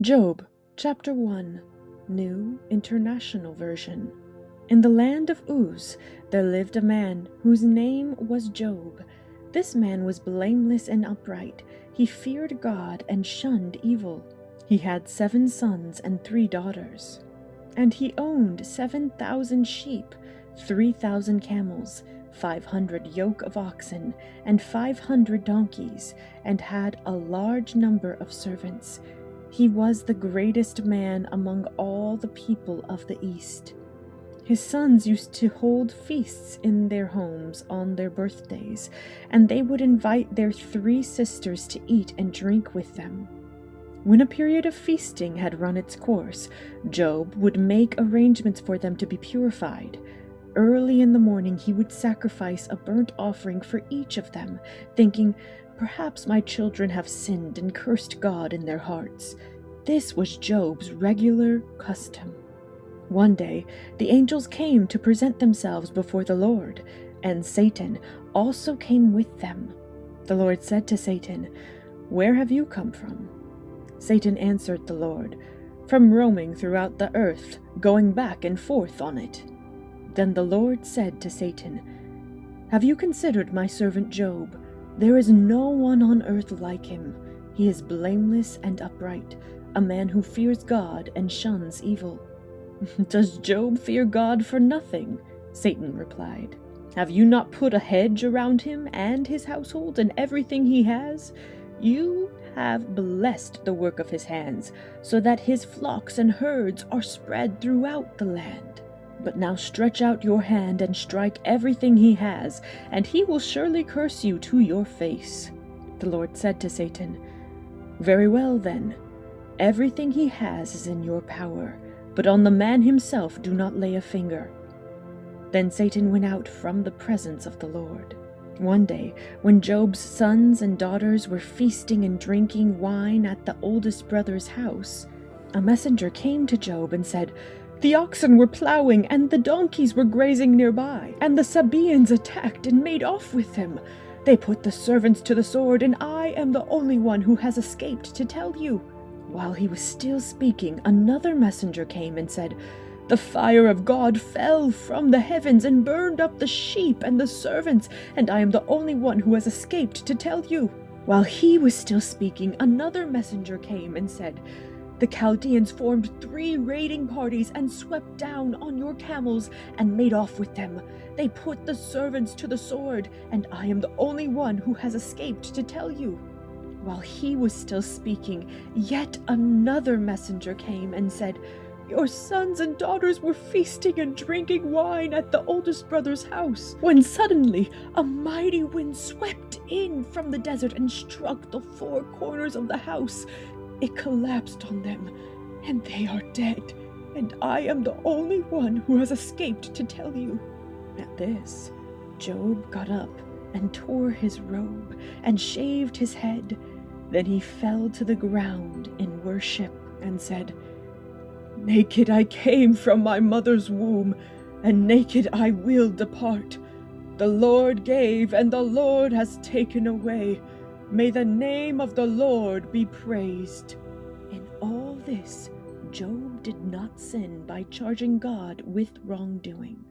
Job, chapter 1, New International Version. In the land of Uz there lived a man whose name was Job. This man was blameless and upright. He feared God and shunned evil. He had 7 sons and 3 daughters. And he owned 7,000 sheep, 3,000 camels, 500 yoke of oxen, and 500 donkeys, and had a large number of servants. He was the greatest man among all the people of the East. His sons used to hold feasts in their homes on their birthdays, and they would invite their 3 sisters to eat and drink with them. When a period of feasting had run its course, Job would make arrangements for them to be purified. Early in the morning he would sacrifice a burnt offering for each of them, thinking, "Perhaps my children have sinned and cursed God in their hearts." This was Job's regular custom. One day, the angels came to present themselves before the Lord, and Satan also came with them. The Lord said to Satan, "Where have you come from?" Satan answered the Lord, "From roaming throughout the earth, going back and forth on it." Then the Lord said to Satan, "Have you considered my servant Job? There is no one on earth like him. He is blameless and upright, a man who fears God and shuns evil." "Does Job fear God for nothing?" Satan replied. "Have you not put a hedge around him and his household and everything he has? You have blessed the work of his hands, so that his flocks and herds are spread throughout the land. But now stretch out your hand and strike everything he has, and he will surely curse you to your face." The Lord said to Satan, "Very well then, everything he has is in your power, but on the man himself do not lay a finger." Then Satan went out from the presence of the Lord. One day, when Job's sons and daughters were feasting and drinking wine at the oldest brother's house, a messenger came to Job and said, "The oxen were plowing and the donkeys were grazing nearby, and the Sabaeans attacked and made off with them. They put the servants to the sword, and I am the only one who has escaped to tell you." While he was still speaking, another messenger came and said, "The fire of God fell from the heavens and burned up the sheep and the servants, and I am the only one who has escaped to tell you." While he was still speaking, another messenger came and said, "The Chaldeans formed 3 raiding parties and swept down on your camels and made off with them. They put the servants to the sword, and I am the only one who has escaped to tell you." While he was still speaking, yet another messenger came and said, "Your sons and daughters were feasting and drinking wine at the oldest brother's house, when suddenly a mighty wind swept in from the desert and struck the 4 corners of the house. It collapsed on them, and they are dead, and I am the only one who has escaped to tell you." At this, Job got up and tore his robe and shaved his head. Then he fell to the ground in worship and said, "Naked I came from my mother's womb, and naked I will depart. The Lord gave, and the Lord has taken away. May the name of the Lord be praised." In all this, Job did not sin by charging God with wrongdoing.